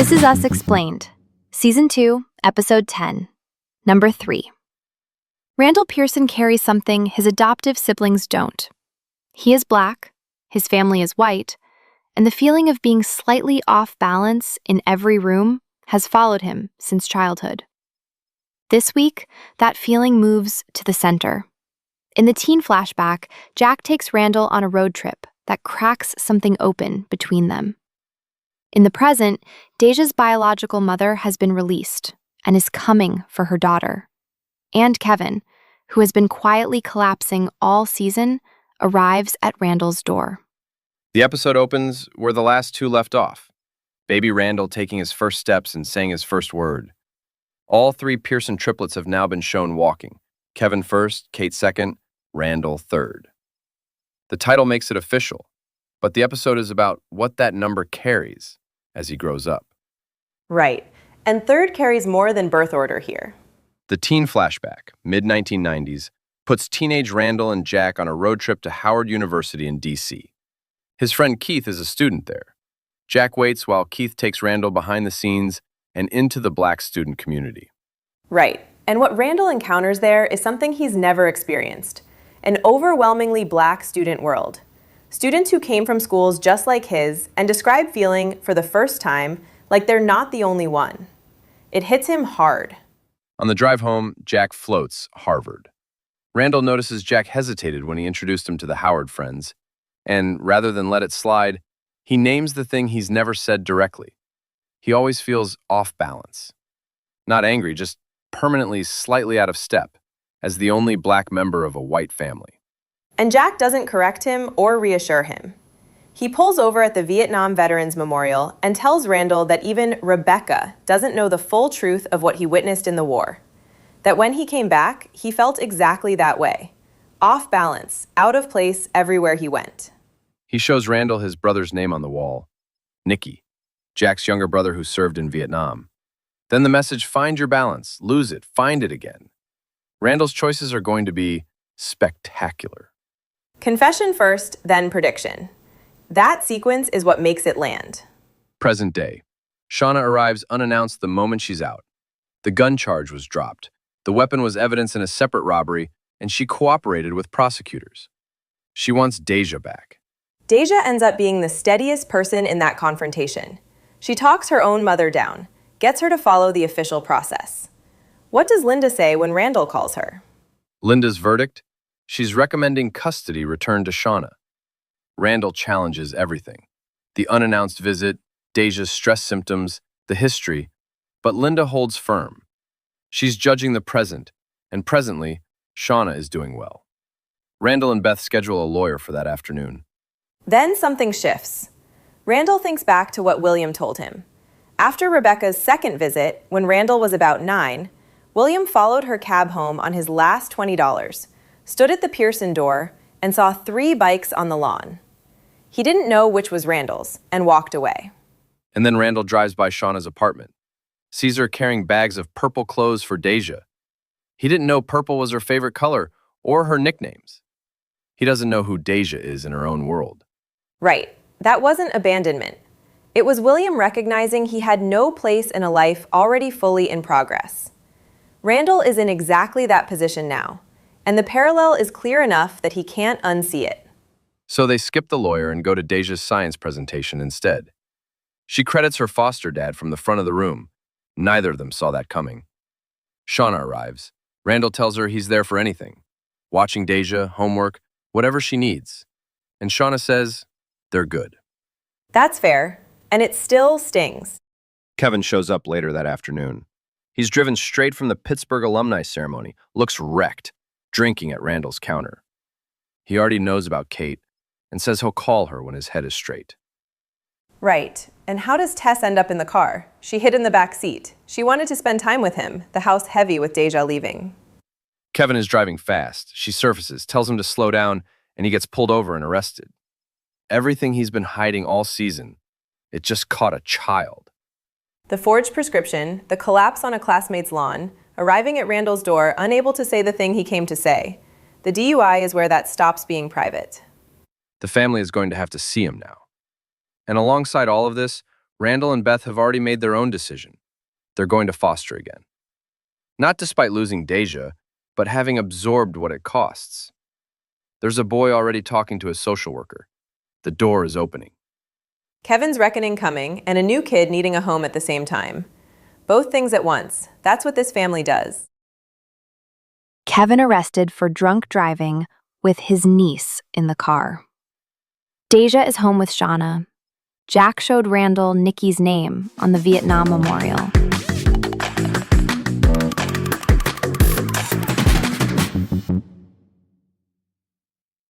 This is Us Explained, Season 2, Episode 10, Number 3. Randall Pearson carries something his adoptive siblings don't. He is Black, his family is white, and the feeling of being slightly off balance in every room has followed him since childhood. This week, that feeling moves to the center. In the teen flashback, Jack takes Randall on a road trip that cracks something open between them. In the present, Deja's biological mother has been released and is coming for her daughter. And Kevin, who has been quietly collapsing all season, arrives at Randall's door. The episode opens where the last two left off. Baby Randall taking his first steps and saying his first word. All three Pearson triplets have now been shown walking. Kevin first, Kate second, Randall third. The title makes it official, but the episode is about what that number carries as he grows up. Right. And third carries more than birth order here. The teen flashback, mid-1990s, puts teenage Randall and Jack on a road trip to Howard University in D.C. His friend Keith is a student there. Jack waits while Keith takes Randall behind the scenes and into the Black student community. Right. And what Randall encounters there is something he's never experienced. An overwhelmingly Black student world. Students who came from schools just like his and describe feeling, for the first time, like they're not the only one. It hits him hard. On the drive home, Jack floats Harvard. Randall notices Jack hesitated when he introduced him to the Howard friends, and rather than let it slide, he names the thing he's never said directly. He always feels off balance. Not angry, just permanently slightly out of step, as the only Black member of a white family. And Jack doesn't correct him or reassure him. He pulls over at the Vietnam Veterans Memorial and tells Randall that even Rebecca doesn't know the full truth of what he witnessed in the war. That when he came back, he felt exactly that way. Off balance, out of place everywhere he went. He shows Randall his brother's name on the wall, Nicky, Jack's younger brother who served in Vietnam. Then the message, find your balance, lose it, find it again. Randall's choices are going to be spectacular. Confession first, then prediction. That sequence is what makes it land. Present day. Shauna arrives unannounced the moment she's out. The gun charge was dropped. The weapon was evidence in a separate robbery, and she cooperated with prosecutors. She wants Deja back. Deja ends up being the steadiest person in that confrontation. She talks her own mother down, gets her to follow the official process. What does Linda say when Randall calls her? Linda's verdict? She's recommending custody returned to Shauna. Randall challenges everything. The unannounced visit, Deja's stress symptoms, the history, but Linda holds firm. She's judging the present, and presently, Shauna is doing well. Randall and Beth schedule a lawyer for that afternoon. Then something shifts. Randall thinks back to what William told him. After Rebecca's second visit, when Randall was about 9, William followed her cab home on his last $20, stood at the Pearson door, and saw 3 bikes on the lawn. He didn't know which was Randall's and walked away. And then Randall drives by Shauna's apartment, sees her carrying bags of purple clothes for Deja. He didn't know purple was her favorite color or her nicknames. He doesn't know who Deja is in her own world. Right. That wasn't abandonment. It was William recognizing he had no place in a life already fully in progress. Randall is in exactly that position now, and the parallel is clear enough that he can't unsee it. So they skip the lawyer and go to Deja's science presentation instead. She credits her foster dad from the front of the room. Neither of them saw that coming. Shauna arrives. Randall tells her he's there for anything. Watching Deja, homework, whatever she needs. And Shauna says, they're good. That's fair, and it still stings. Kevin shows up later that afternoon. He's driven straight from the Pittsburgh alumni ceremony, looks wrecked, drinking at Randall's counter. He already knows about Kate and says he'll call her when his head is straight. Right. And how does Tess end up in the car? She hid in the back seat. She wanted to spend time with him, the house heavy with Deja leaving. Kevin is driving fast. She surfaces, tells him to slow down, and he gets pulled over and arrested. Everything he's been hiding all season, it just caught a child. The forged prescription, the collapse on a classmate's lawn, arriving at Randall's door unable to say the thing he came to say. The DUI is where that stops being private. The family is going to have to see him now. And alongside all of this, Randall and Beth have already made their own decision. They're going to foster again. Not despite losing Deja, but having absorbed what it costs. There's a boy already talking to a social worker. The door is opening. Kevin's reckoning coming, and a new kid needing a home at the same time. Both things at once. That's what this family does. Kevin arrested for drunk driving with his niece in the car. Deja is home with Shauna. Jack showed Randall Nicky's name on the Vietnam Memorial.